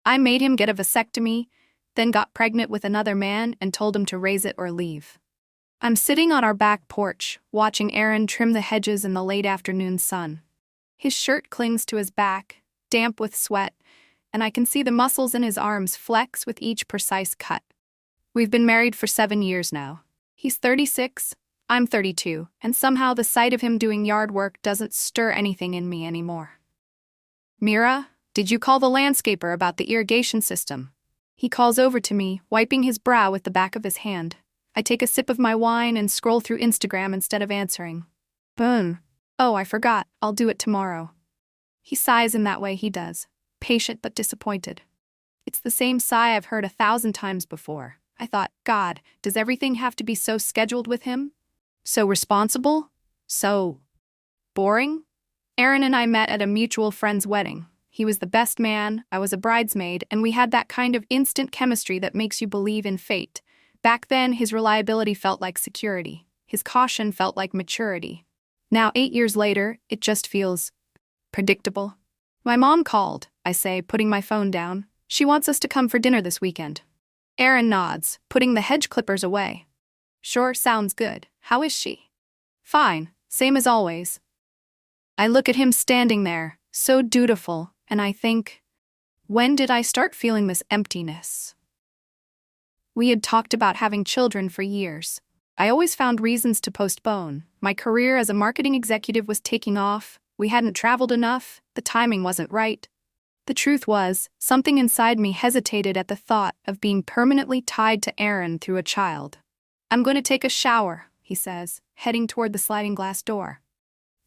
I made him get a vasectomy, then got pregnant with another man and told him to raise it or leave. I'm sitting on our back porch, watching Aaron trim the hedges in the late afternoon sun. His shirt clings to his back, damp with sweat, and I can see the muscles in his arms flex with each precise cut. We've been married for 7 years now. He's 36, I'm 32, and somehow the sight of him doing yard work doesn't stir anything in me anymore. Mira, did you call the landscaper about the irrigation system? He calls over to me, wiping his brow with the back of his hand. I take a sip of my wine and scroll through Instagram instead of answering. Boom. Oh, I forgot. I'll do it tomorrow. He sighs in that way he does, patient but disappointed. It's the same sigh I've heard 1,000 times before. I thought, God, does everything have to be so scheduled with him? So responsible? So boring? Aaron and I met at a mutual friend's wedding. He was the best man, I was a bridesmaid, and we had that kind of instant chemistry that makes you believe in fate. Back then, his reliability felt like security. His caution felt like maturity. Now, 8 years later, it just feels predictable. My mom called, I say, putting my phone down. She wants us to come for dinner this weekend. Aaron nods, putting the hedge clippers away. Sure, sounds good. How is she? Fine, same as always. I look at him standing there, so dutiful, and I think, when did I start feeling this emptiness? We had talked about having children for years. I always found reasons to postpone. My career as a marketing executive was taking off, we hadn't traveled enough, the timing wasn't right. The truth was, something inside me hesitated at the thought of being permanently tied to Aaron through a child. I'm going to take a shower, he says, heading toward the sliding glass door.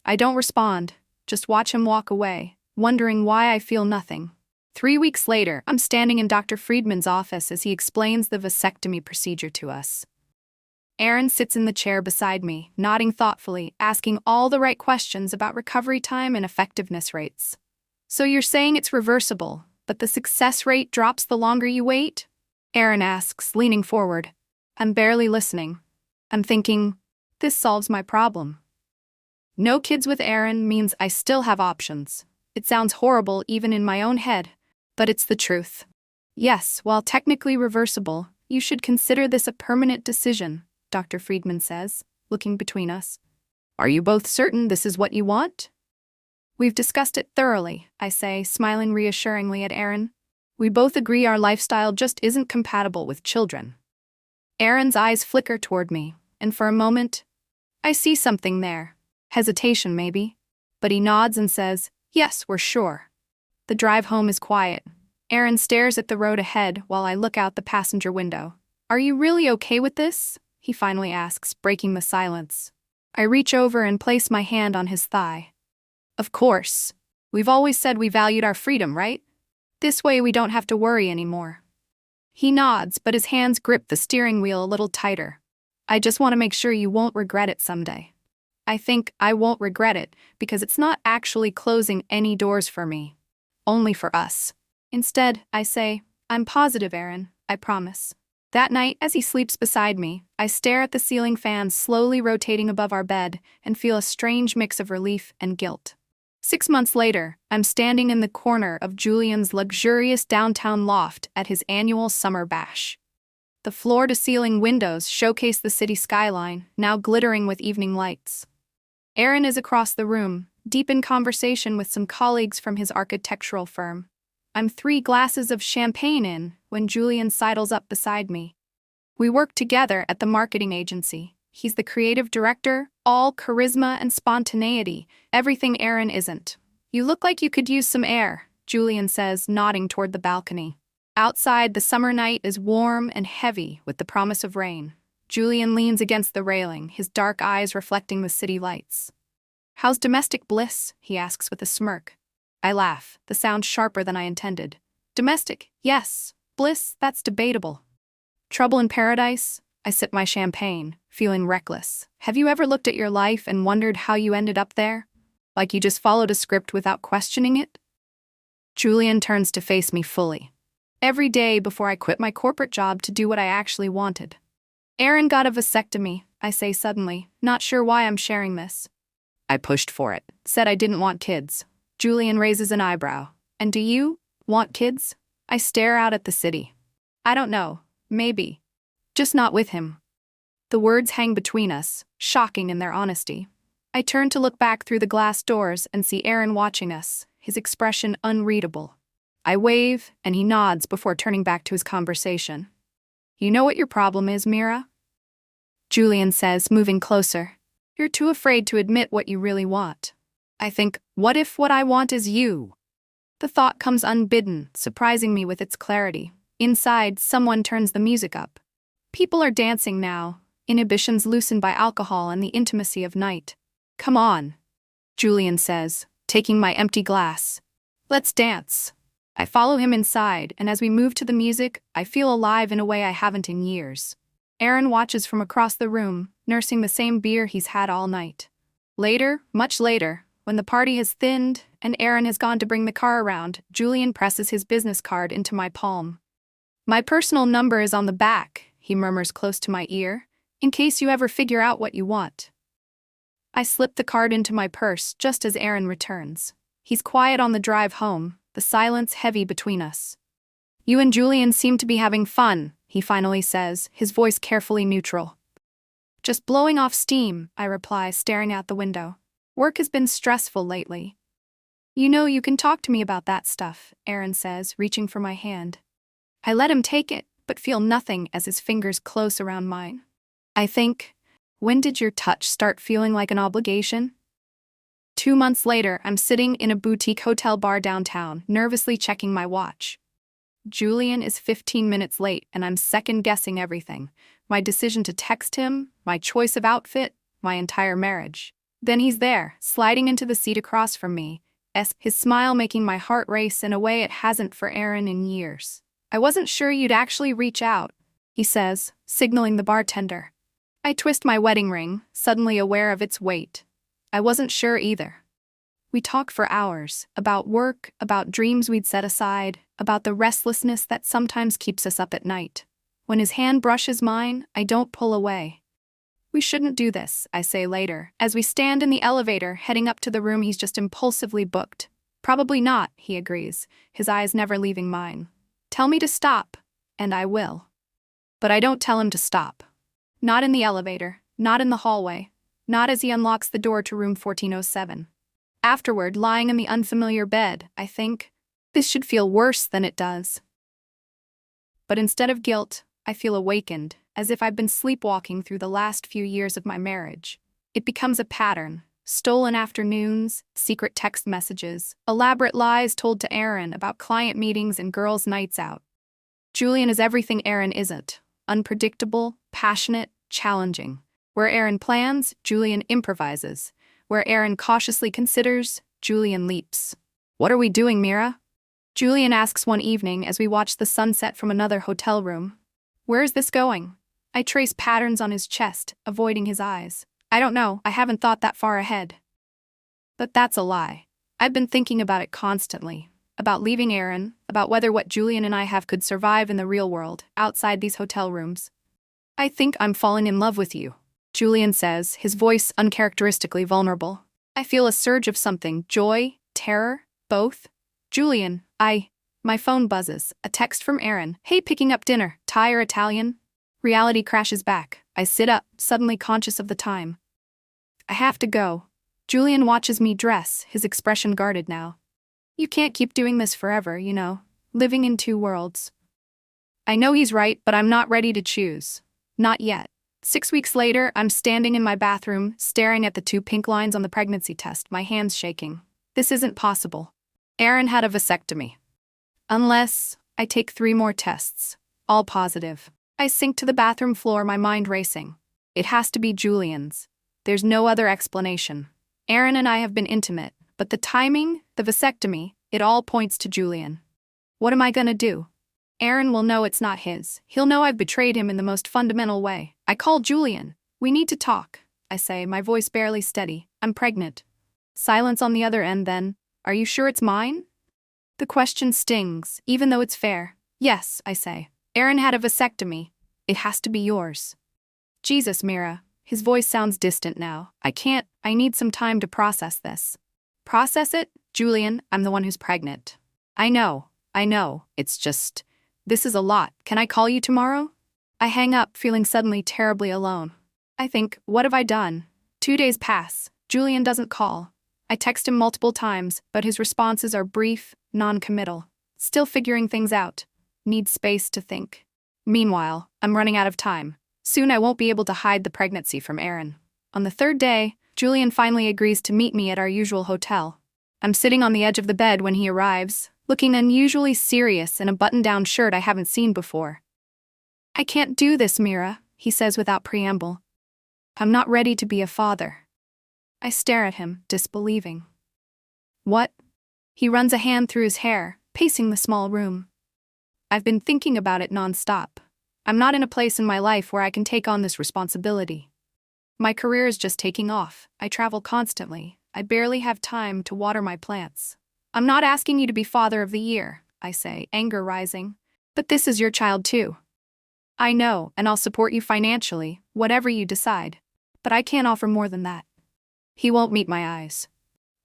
I don't respond, just watch him walk away, wondering why I feel nothing. 3 weeks later, I'm standing in Dr. Friedman's office as he explains the vasectomy procedure to us. Aaron sits in the chair beside me, nodding thoughtfully, asking all the right questions about recovery time and effectiveness rates. So you're saying it's reversible, but the success rate drops the longer you wait? Aaron asks, leaning forward. I'm barely listening. I'm thinking, this solves my problem. No kids with Aaron means I still have options. It sounds horrible even in my own head, but it's the truth. Yes, while technically reversible, you should consider this a permanent decision, Dr. Friedman says, looking between us. Are you both certain this is what you want? We've discussed it thoroughly, I say, smiling reassuringly at Aaron. We both agree our lifestyle just isn't compatible with children. Aaron's eyes flicker toward me, and for a moment, I see something there. Hesitation, maybe. But he nods and says, yes, we're sure. The drive home is quiet. Aaron stares at the road ahead while I look out the passenger window. Are you really okay with this? He finally asks, breaking the silence. I reach over and place my hand on his thigh. Of course. We've always said we valued our freedom, right? This way we don't have to worry anymore. He nods, but his hands grip the steering wheel a little tighter. I just want to make sure you won't regret it someday. I think I won't regret it because it's not actually closing any doors for me. Only for us. Instead, I say, I'm positive, Aaron, I promise. That night, as he sleeps beside me, I stare at the ceiling fans slowly rotating above our bed and feel a strange mix of relief and guilt. 6 months later, I'm standing in the corner of Julian's luxurious downtown loft at his annual summer bash. The floor-to-ceiling windows showcase the city skyline, now glittering with evening lights. Aaron is across the room, deep in conversation with some colleagues from his architectural firm. I'm 3 glasses of champagne in when Julian sidles up beside me. We work together at the marketing agency. He's the creative director, all charisma and spontaneity, everything Aaron isn't. You look like you could use some air, Julian says, nodding toward the balcony. Outside, the summer night is warm and heavy with the promise of rain. Julian leans against the railing, his dark eyes reflecting the city lights. How's domestic bliss? He asks with a smirk. I laugh, the sound sharper than I intended. Domestic, yes. Bliss, that's debatable. Trouble in paradise? I sip my champagne, feeling reckless. Have you ever looked at your life and wondered how you ended up there? Like you just followed a script without questioning it? Julian turns to face me fully. Every day before I quit my corporate job to do what I actually wanted. Aaron got a vasectomy, I say suddenly, not sure why I'm sharing this. I pushed for it, said I didn't want kids. Julian raises an eyebrow. And do you want kids? I stare out at the city. I don't know, maybe. Just not with him. The words hang between us, shocking in their honesty. I turn to look back through the glass doors and see Aaron watching us, his expression unreadable. I wave, and he nods before turning back to his conversation. You know what your problem is, Mira? Julian says, moving closer. You're too afraid to admit what you really want. I think, what if what I want is you? The thought comes unbidden, surprising me with its clarity. Inside, someone turns the music up. People are dancing now, inhibitions loosened by alcohol and the intimacy of night. Come on, Julian says, taking my empty glass. Let's dance. I follow him inside, and as we move to the music, I feel alive in a way I haven't in years. Aaron watches from across the room, nursing the same beer he's had all night. Later, much later, when the party has thinned and Aaron has gone to bring the car around, Julian presses his business card into my palm. My personal number is on the back, he murmurs close to my ear, in case you ever figure out what you want. I slip the card into my purse just as Aaron returns. He's quiet on the drive home, the silence heavy between us. You and Julian seem to be having fun, he finally says, his voice carefully neutral. Just blowing off steam, I reply, staring out the window. Work has been stressful lately. You know you can talk to me about that stuff, Aaron says, reaching for my hand. I let him take it, but feel nothing as his fingers close around mine. I think, when did your touch start feeling like an obligation? 2 months later, I'm sitting in a boutique hotel bar downtown, nervously checking my watch. Julian is 15 minutes late, and I'm second-guessing everything. My decision to text him, my choice of outfit, my entire marriage. Then he's there, sliding into the seat across from me, his smile making my heart race in a way it hasn't for Aaron in years. I wasn't sure you'd actually reach out, he says, signaling the bartender. I twist my wedding ring, suddenly aware of its weight. I wasn't sure either. We talk for hours, about work, about dreams we'd set aside, about the restlessness that sometimes keeps us up at night. When his hand brushes mine, I don't pull away. We shouldn't do this, I say later, as we stand in the elevator heading up to the room he's just impulsively booked. Probably not, he agrees, his eyes never leaving mine. Tell me to stop, and I will. But I don't tell him to stop. Not in the elevator, not in the hallway, not as he unlocks the door to room 1407. Afterward, lying in the unfamiliar bed, I think, this should feel worse than it does. But instead of guilt, I feel awakened, as if I've been sleepwalking through the last few years of my marriage. It becomes a pattern. Stolen afternoons, secret text messages, elaborate lies told to Aaron about client meetings and girls' nights out. Julian is everything Aaron isn't. Unpredictable, passionate, challenging. Where Aaron plans, Julian improvises. Where Aaron cautiously considers, Julian leaps. What are we doing, Mira? Julian asks one evening as we watch the sunset from another hotel room. Where is this going? I trace patterns on his chest, avoiding his eyes. I don't know, I haven't thought that far ahead. But that's a lie. I've been thinking about it constantly. About leaving Aaron, about whether what Julian and I have could survive in the real world, outside these hotel rooms. I think I'm falling in love with you, Julian says, his voice uncharacteristically vulnerable. I feel a surge of something, joy, terror, both. Julian, my phone buzzes, a text from Aaron. Hey, picking up dinner, Thai or Italian? Reality crashes back. I sit up, suddenly conscious of the time. I have to go. Julian watches me dress, his expression guarded now. You can't keep doing this forever, you know, living in two worlds. I know he's right, but I'm not ready to choose. Not yet. 6 weeks later, I'm standing in my bathroom, staring at the 2 pink lines on the pregnancy test, my hands shaking. This isn't possible. Aaron had a vasectomy. Unless I take 3 more tests, all positive. I sink to the bathroom floor, my mind racing. It has to be Julian's. There's no other explanation. Aaron and I have been intimate, but the timing, the vasectomy, it all points to Julian. What am I gonna do? Aaron will know it's not his. He'll know I've betrayed him in the most fundamental way. I call Julian. We need to talk, I say, my voice barely steady. I'm pregnant. Silence on the other end then. Are you sure it's mine? The question stings, even though it's fair. Yes, I say. Aaron had a vasectomy. It has to be yours. Jesus, Mira. His voice sounds distant now. I need some time to process this. Process it? Julian, I'm the one who's pregnant. I know. I know, this is a lot. Can I call you tomorrow? I hang up, feeling suddenly terribly alone. I think, what have I done? 2 days pass. Julian doesn't call. I text him multiple times, but his responses are brief, non-committal. Still figuring things out. Need space to think. Meanwhile, I'm running out of time. Soon I won't be able to hide the pregnancy from Aaron. On the 3rd day, Julian finally agrees to meet me at our usual hotel. I'm sitting on the edge of the bed when he arrives, looking unusually serious in a button-down shirt I haven't seen before. I can't do this, Mira, he says without preamble. I'm not ready to be a father. I stare at him, disbelieving. What? He runs a hand through his hair, pacing the small room. I've been thinking about it nonstop. I'm not in a place in my life where I can take on this responsibility. My career is just taking off. I travel constantly. I barely have time to water my plants. I'm not asking you to be father of the year, I say, anger rising. But this is your child too. I know, and I'll support you financially, whatever you decide. But I can't offer more than that. He won't meet my eyes.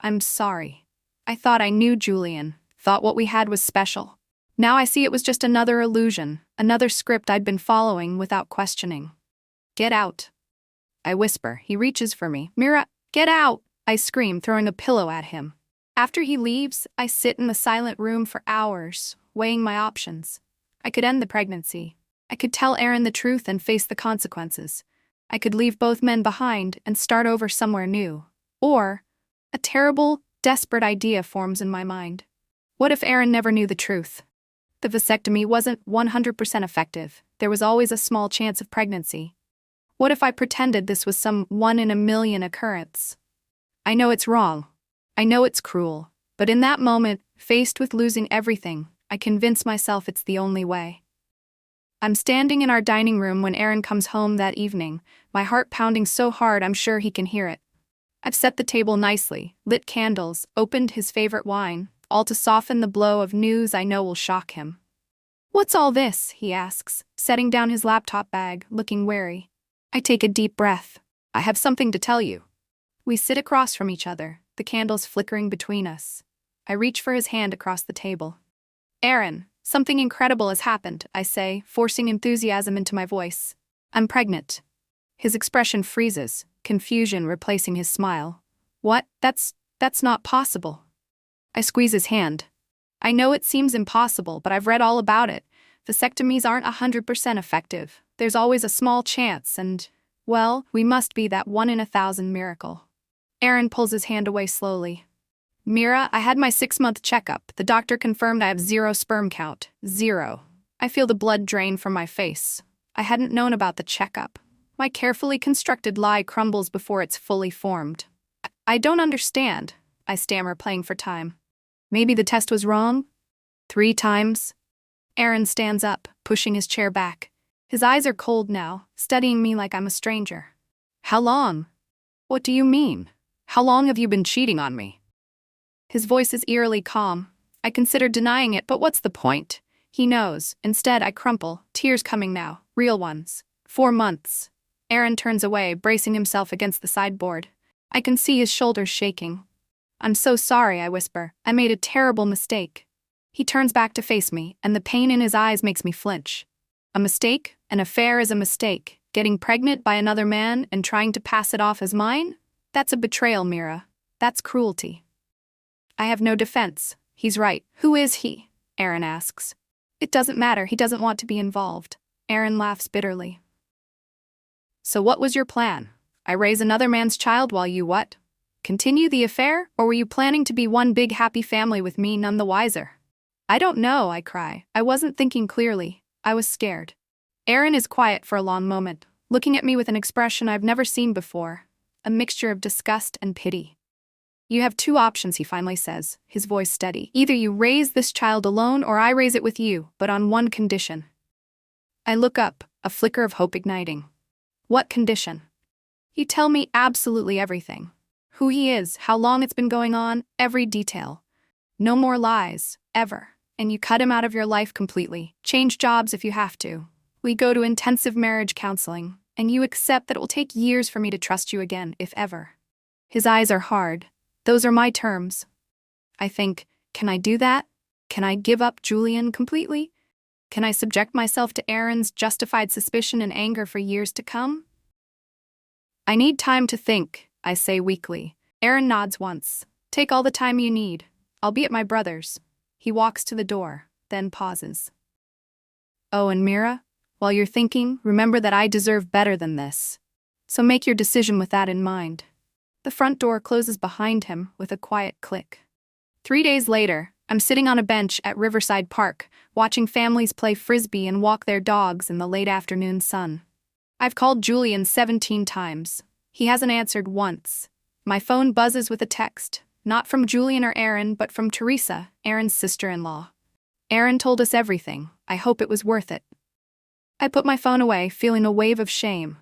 I'm sorry. I thought I knew Julian, thought what we had was special. Now I see it was just another illusion, another script I'd been following without questioning. Get out. I whisper. He reaches for me. Mira, get out! I scream, throwing a pillow at him. After he leaves, I sit in the silent room for hours, weighing my options. I could end the pregnancy. I could tell Aaron the truth and face the consequences. I could leave both men behind and start over somewhere new. Or, a terrible, desperate idea forms in my mind. What if Aaron never knew the truth? The vasectomy wasn't 100% effective. There was always a small chance of pregnancy. What if I pretended this was some 1 in a million occurrence? I know it's wrong. I know it's cruel. But in that moment, faced with losing everything, I convince myself it's the only way. I'm standing in our dining room when Aaron comes home that evening, my heart pounding so hard I'm sure he can hear it. I've set the table nicely, lit candles, opened his favorite wine, all to soften the blow of news I know will shock him. What's all this? He asks, setting down his laptop bag, looking wary. I take a deep breath. I have something to tell you. We sit across from each other, the candles flickering between us. I reach for his hand across the table. Aaron, something incredible has happened, I say, forcing enthusiasm into my voice. I'm pregnant. His expression freezes, confusion replacing his smile. What? That's not possible. I squeeze his hand. I know it seems impossible, but I've read all about it. Vasectomies aren't 100% effective. There's always a small chance and, well, we must be that 1 in 1,000 miracle. Aaron pulls his hand away slowly. Mira, I had my 6-month checkup. The doctor confirmed I have 0 sperm count. 0. I feel the blood drain from my face. I hadn't known about the checkup. My carefully constructed lie crumbles before it's fully formed. I don't understand, I stammer, playing for time. Maybe the test was wrong? 3 times? Aaron stands up, pushing his chair back. His eyes are cold now, studying me like I'm a stranger. How long? What do you mean? How long have you been cheating on me? His voice is eerily calm. I consider denying it, but what's the point? He knows. Instead, I crumple, tears coming now, real ones. 4 months. Aaron turns away, bracing himself against the sideboard. I can see his shoulders shaking. I'm so sorry, I whisper. I made a terrible mistake. He turns back to face me, and the pain in his eyes makes me flinch. A mistake? An affair is a mistake. Getting pregnant by another man and trying to pass it off as mine? That's a betrayal, Mira. That's cruelty. I have no defense. He's right. Who is he? Aaron asks. It doesn't matter. He doesn't want to be involved. Aaron laughs bitterly. So what was your plan? I raise another man's child while you what? Continue the affair? Or were you planning to be one big happy family with me none the wiser? I don't know, I cry. I wasn't thinking clearly. I was scared. Aaron is quiet for a long moment, looking at me with an expression I've never seen before, a mixture of disgust and pity. You have 2 options, he finally says, his voice steady. Either you raise this child alone or I raise it with you, but on one condition. I look up, a flicker of hope igniting. What condition? You tell me absolutely everything. Who he is, how long it's been going on, every detail. No more lies, ever. And you cut him out of your life completely. Change jobs if you have to. We go to intensive marriage counseling, and you accept that it will take years for me to trust you again, if ever. His eyes are hard. Those are my terms. I think, can I do that? Can I give up Julian completely? Can I subject myself to Aaron's justified suspicion and anger for years to come? I need time to think, I say weakly. Aaron nods once. Take all the time you need. I'll be at my brother's. He walks to the door, then pauses. Oh, and Mira, while you're thinking, remember that I deserve better than this. So make your decision with that in mind. The front door closes behind him with a quiet click. 3 days later, I'm sitting on a bench at Riverside Park, watching families play frisbee and walk their dogs in the late afternoon sun. I've called Julian 17 times. He hasn't answered once. My phone buzzes with a text, not from Julian or Aaron, but from Teresa, Aaron's sister-in-law. Aaron told us everything. I hope it was worth it. I put my phone away, feeling a wave of shame.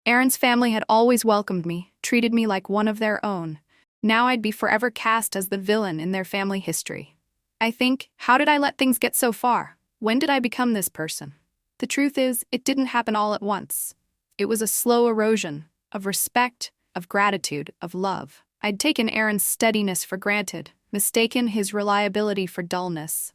Aaron's family had always welcomed me, treated me like one of their own. Now I'd be forever cast as the villain in their family history. I think, how did I let things get so far? When did I become this person? The truth is, it didn't happen all at once. It was a slow erosion of respect, of gratitude, of love. I'd taken Aaron's steadiness for granted, mistaken his reliability for dullness.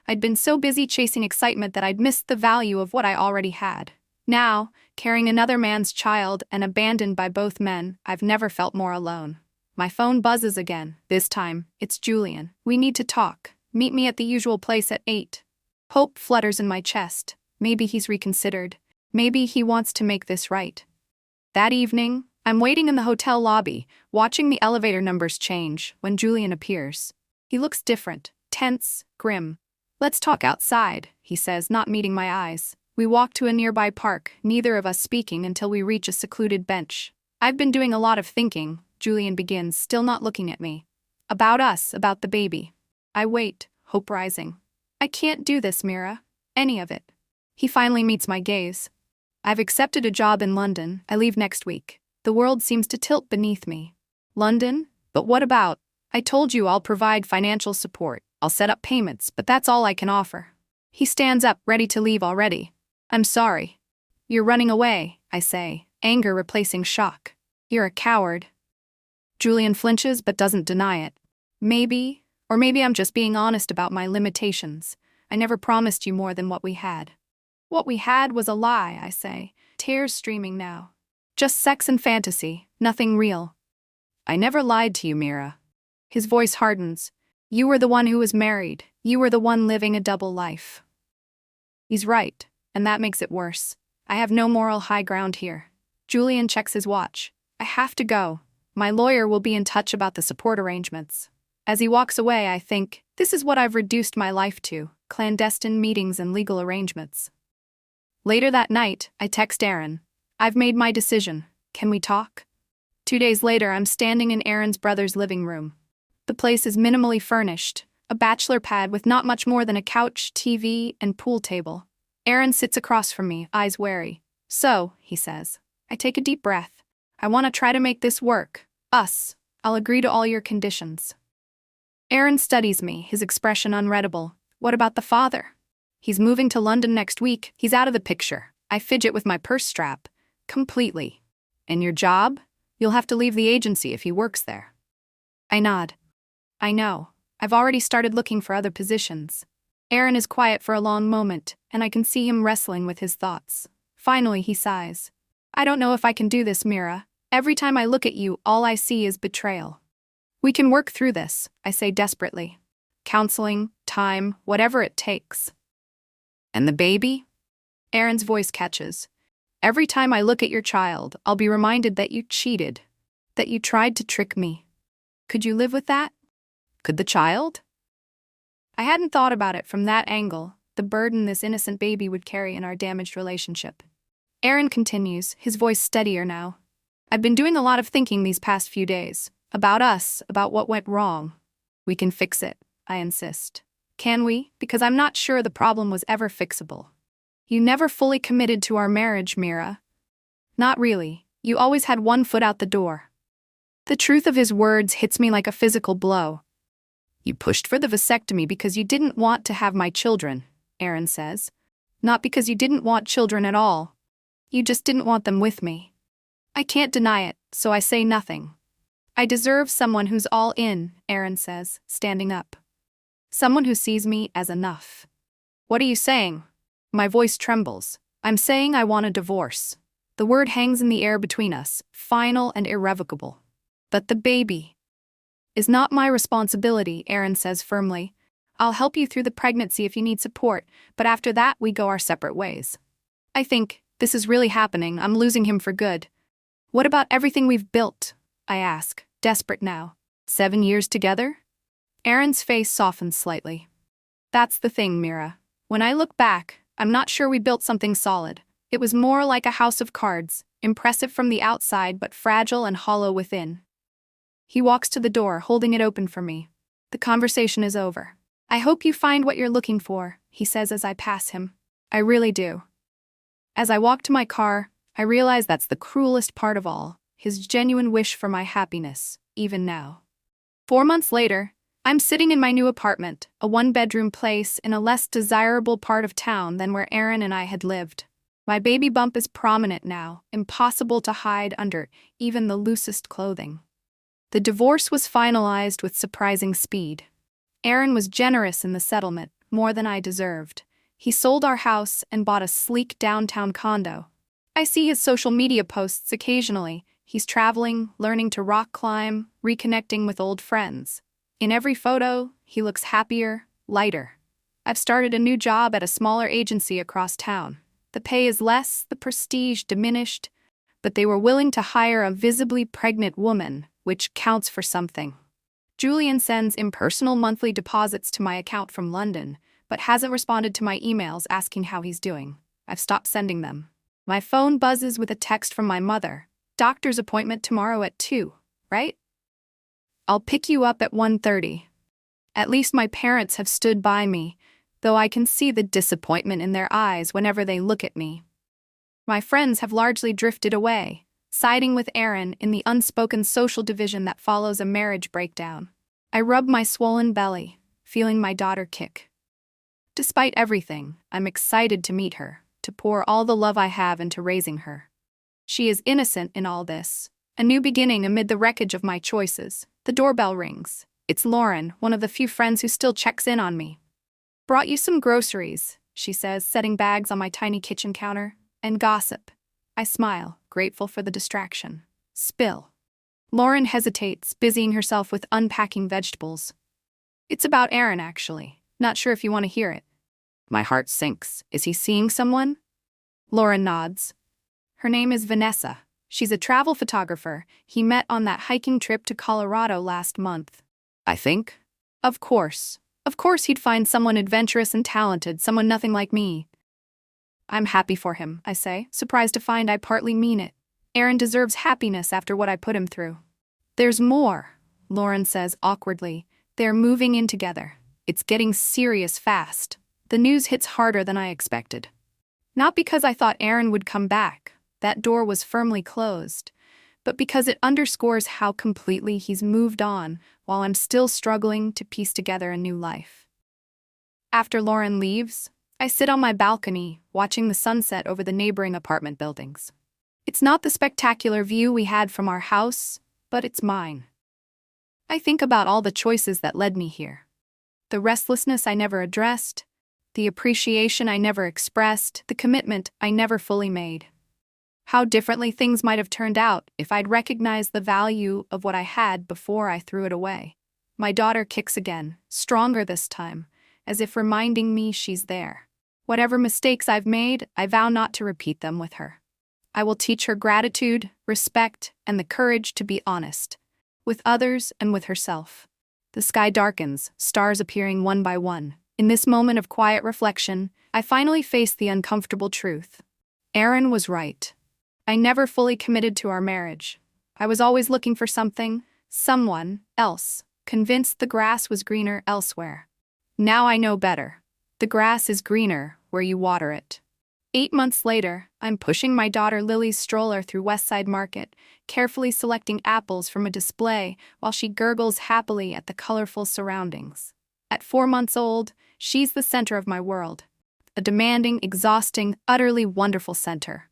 I'd been so busy chasing excitement that I'd missed the value of what I already had. Now, carrying another man's child and abandoned by both men, I've never felt more alone. My phone buzzes again. This time, it's Julian. We need to talk. Meet me at the usual place at 8. Hope flutters in my chest. Maybe he's reconsidered. Maybe he wants to make this right. That evening, I'm waiting in the hotel lobby, watching the elevator numbers change when Julian appears. He looks different, tense, grim. Let's talk outside, he says, not meeting my eyes. We walk to a nearby park, neither of us speaking until we reach a secluded bench. I've been doing a lot of thinking, Julian begins, still not looking at me. About us, about the baby. I wait, hope rising. I can't do this, Mira. Any of it. He finally meets my gaze. I've accepted a job in London. I leave next week. The world seems to tilt beneath me. London? But what about? I told you I'll provide financial support. I'll set up payments, but that's all I can offer. He stands up, ready to leave already. I'm sorry. You're running away, I say, anger replacing shock. You're a coward. Julian flinches but doesn't deny it. Maybe, or maybe I'm just being honest about my limitations. I never promised you more than what we had. What we had was a lie, I say, tears streaming now. Just sex and fantasy, nothing real. I never lied to you, Mira. His voice hardens. You were the one who was married. You were the one living a double life. He's right, and that makes it worse. I have no moral high ground here. Julian checks his watch. I have to go. My lawyer will be in touch about the support arrangements. As he walks away, I think, this is what I've reduced my life to, clandestine meetings and legal arrangements. Later that night, I text Aaron. I've made my decision. Can we talk? 2 days later, I'm standing in Aaron's brother's living room. The place is minimally furnished, a bachelor pad with not much more than a couch, TV, and pool table. Aaron sits across from me, eyes wary. So, he says. I take a deep breath. I want to try to make this work. Us. I'll agree to all your conditions. Aaron studies me, his expression unreadable. What about the father? He's moving to London next week. He's out of the picture. I fidget with my purse strap. Completely. And your job? You'll have to leave the agency if he works there. I nod. I know. I've already started looking for other positions. Aaron is quiet for a long moment, and I can see him wrestling with his thoughts. Finally, he sighs. I don't know if I can do this, Mira. Every time I look at you, all I see is betrayal. We can work through this, I say desperately. Counseling, time, whatever it takes. And the baby? Aaron's voice catches. Every time I look at your child, I'll be reminded that you cheated, that you tried to trick me. Could you live with that? Could the child? I hadn't thought about it from that angle, the burden this innocent baby would carry in our damaged relationship. Aaron continues, his voice steadier now. I've been doing a lot of thinking these past few days. About us, about what went wrong. We can fix it, I insist. Can we? Because I'm not sure the problem was ever fixable. You never fully committed to our marriage, Mira. Not really. You always had one foot out the door. The truth of his words hits me like a physical blow. You pushed for the vasectomy because you didn't want to have my children, Aaron says. Not because you didn't want children at all. You just didn't want them with me. I can't deny it, so I say nothing. I deserve someone who's all in, Aaron says, standing up. Someone who sees me as enough. What are you saying? My voice trembles. I'm saying I want a divorce. The word hangs in the air between us, final and irrevocable. But the baby is not my responsibility, Aaron says firmly. I'll help you through the pregnancy if you need support, but after that we go our separate ways. I think, this is really happening, I'm losing him for good. What about everything we've built? I ask, desperate now. 7 years together? Aaron's face softens slightly. That's the thing, Mira. When I look back, I'm not sure we built something solid. It was more like a house of cards, impressive from the outside but fragile and hollow within. He walks to the door, holding it open for me. The conversation is over. I hope you find what you're looking for, he says as I pass him. I really do. As I walk to my car, I realize that's the cruelest part of all, his genuine wish for my happiness, even now. 4 months later, I'm sitting in my new apartment, a one-bedroom place in a less desirable part of town than where Aaron and I had lived. My baby bump is prominent now, impossible to hide under even the loosest clothing. The divorce was finalized with surprising speed. Aaron was generous in the settlement, more than I deserved. He sold our house and bought a sleek downtown condo. I see his social media posts occasionally. He's traveling, learning to rock climb, reconnecting with old friends. In every photo, he looks happier, lighter. I've started a new job at a smaller agency across town. The pay is less, the prestige diminished, but they were willing to hire a visibly pregnant woman, which counts for something. Julian sends impersonal monthly deposits to my account from London, but hasn't responded to my emails asking how he's doing. I've stopped sending them. My phone buzzes with a text from my mother. Doctor's appointment tomorrow at 2, right? I'll pick you up at 1:30. At least my parents have stood by me, though I can see the disappointment in their eyes whenever they look at me. My friends have largely drifted away, siding with Aaron in the unspoken social division that follows a marriage breakdown. I rub my swollen belly, feeling my daughter kick. Despite everything, I'm excited to meet her, to pour all the love I have into raising her. She is innocent in all this. A new beginning amid the wreckage of my choices. The doorbell rings. It's Lauren, one of the few friends who still checks in on me. Brought you some groceries, she says, setting bags on my tiny kitchen counter. And gossip. I smile, grateful for the distraction. Spill. Lauren hesitates, busying herself with unpacking vegetables. It's about Aaron, actually. Not sure if you want to hear it. My heart sinks. Is he seeing someone? Lauren nods. Her name is Vanessa. She's a travel photographer. He met on that hiking trip to Colorado last month. I think. Of course. Of course he'd find someone adventurous and talented, someone nothing like me. I'm happy for him, I say, surprised to find I partly mean it. Aaron deserves happiness after what I put him through. There's more, Lauren says awkwardly. They're moving in together. It's getting serious fast. The news hits harder than I expected. Not because I thought Aaron would come back. That door was firmly closed, but because it underscores how completely he's moved on while I'm still struggling to piece together a new life. After Lauren leaves, I sit on my balcony, watching the sunset over the neighboring apartment buildings. It's not the spectacular view we had from our house, but it's mine. I think about all the choices that led me here. The restlessness I never addressed, the appreciation I never expressed, the commitment I never fully made. How differently things might have turned out if I'd recognized the value of what I had before I threw it away. My daughter kicks again, stronger this time, as if reminding me she's there. Whatever mistakes I've made, I vow not to repeat them with her. I will teach her gratitude, respect, and the courage to be honest, with others and with herself. The sky darkens, stars appearing one by one. In this moment of quiet reflection, I finally face the uncomfortable truth. Aaron was right. I never fully committed to our marriage. I was always looking for someone else, convinced the grass was greener elsewhere. Now I know better. The grass is greener where you water it. 8 months later, I'm pushing my daughter Lily's stroller through Westside Market, carefully selecting apples from a display while she gurgles happily at the colorful surroundings. At 4 months old, she's the center of my world. A demanding, exhausting, utterly wonderful center.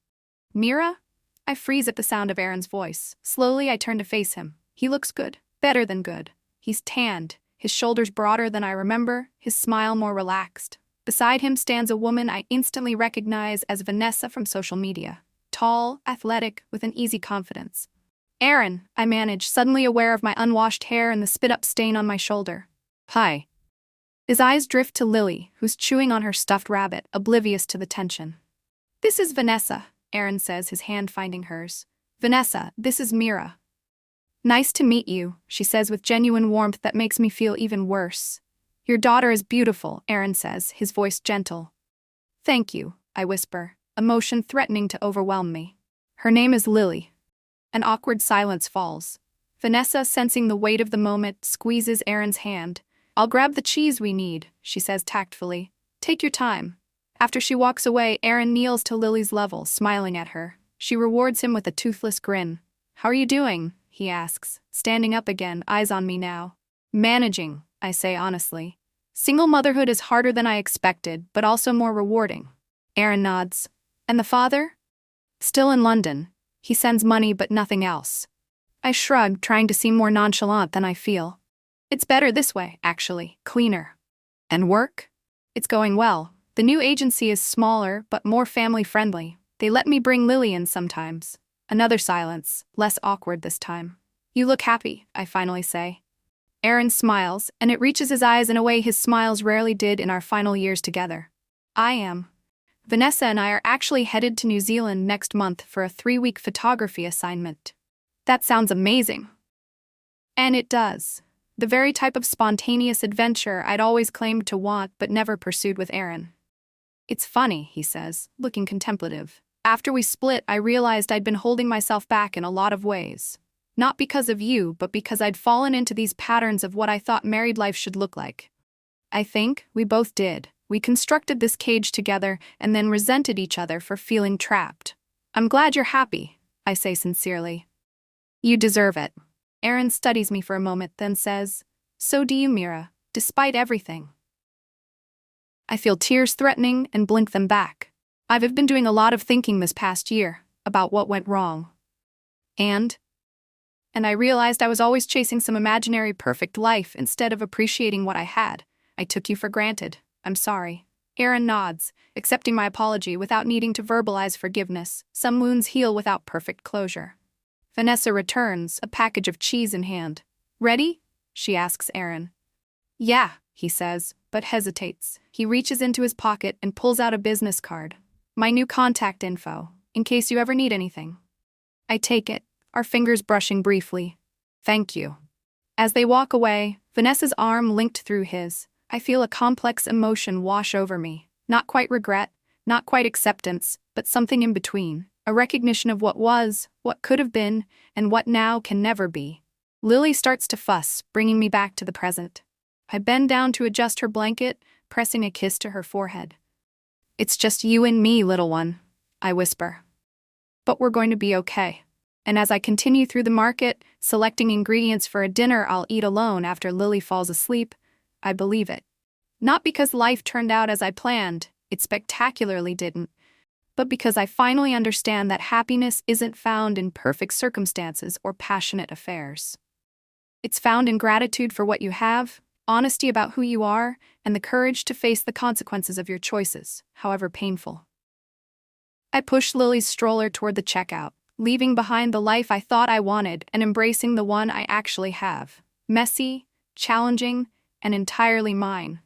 Mira? I freeze at the sound of Aaron's voice. Slowly, I turn to face him. He looks good. Better than good. He's tanned, his shoulders broader than I remember, his smile more relaxed. Beside him stands a woman I instantly recognize as Vanessa from social media. Tall, athletic, with an easy confidence. "Aaron," I manage, suddenly aware of my unwashed hair and the spit-up stain on my shoulder. "Hi." His eyes drift to Lily, who's chewing on her stuffed rabbit, oblivious to the tension. "This is Vanessa," Aaron says, his hand finding hers. "Vanessa, this is Mira." "Nice to meet you," she says with genuine warmth that makes me feel even worse. "Your daughter is beautiful," Aaron says, his voice gentle. "Thank you," I whisper, emotion threatening to overwhelm me. "Her name is Lily." An awkward silence falls. Vanessa, sensing the weight of the moment, squeezes Aaron's hand. "I'll grab the cheese we need," she says tactfully. "Take your time." After she walks away, Aaron kneels to Lily's level, smiling at her. She rewards him with a toothless grin. "How are you doing?" he asks, standing up again, eyes on me now. "Managing," I say honestly. "Single motherhood is harder than I expected, but also more rewarding." Aaron nods. "And the father?" "Still in London. He sends money but nothing else." I shrug, trying to seem more nonchalant than I feel. "It's better this way, actually, cleaner." "And work?" "It's going well. The new agency is smaller but more family-friendly. They let me bring Lily in sometimes." Another silence, less awkward this time. "You look happy," I finally say. Aaron smiles, and it reaches his eyes in a way his smiles rarely did in our final years together. "I am. Vanessa and I are actually headed to New Zealand next month for a 3-week photography assignment." "That sounds amazing." And it does. The very type of spontaneous adventure I'd always claimed to want but never pursued with Aaron. "It's funny," he says, looking contemplative. "After we split, I realized I'd been holding myself back in a lot of ways. Not because of you, but because I'd fallen into these patterns of what I thought married life should look like. I think we both did. We constructed this cage together and then resented each other for feeling trapped. I'm glad you're happy," I say sincerely. "You deserve it." Aaron studies me for a moment, then says, "So do you, Mira, despite everything." I feel tears threatening and blink them back. I've been doing a lot of thinking this past year about what went wrong. And I realized I was always chasing some imaginary perfect life instead of appreciating what I had. "I took you for granted. I'm sorry." Aaron nods, accepting my apology without needing to verbalize forgiveness. Some wounds heal without perfect closure. Vanessa returns, a package of cheese in hand. "Ready?" she asks Aaron. "Yeah," he says, but hesitates. He reaches into his pocket and pulls out a business card. "My new contact info, in case you ever need anything." I take it, our fingers brushing briefly. "Thank you." As they walk away, Vanessa's arm linked through his, I feel a complex emotion wash over me. Not quite regret, not quite acceptance, but something in between. A recognition of what was, what could have been, and what now can never be. Lily starts to fuss, bringing me back to the present. I bend down to adjust her blanket, pressing a kiss to her forehead. "It's just you and me, little one," I whisper. "But we're going to be okay." And as I continue through the market, selecting ingredients for a dinner I'll eat alone after Lily falls asleep, I believe it. Not because life turned out as I planned, it spectacularly didn't, but because I finally understand that happiness isn't found in perfect circumstances or passionate affairs. It's found in gratitude for what you have, honesty about who you are, and the courage to face the consequences of your choices, however painful. I push Lily's stroller toward the checkout, leaving behind the life I thought I wanted and embracing the one I actually have. Messy, challenging, and entirely mine.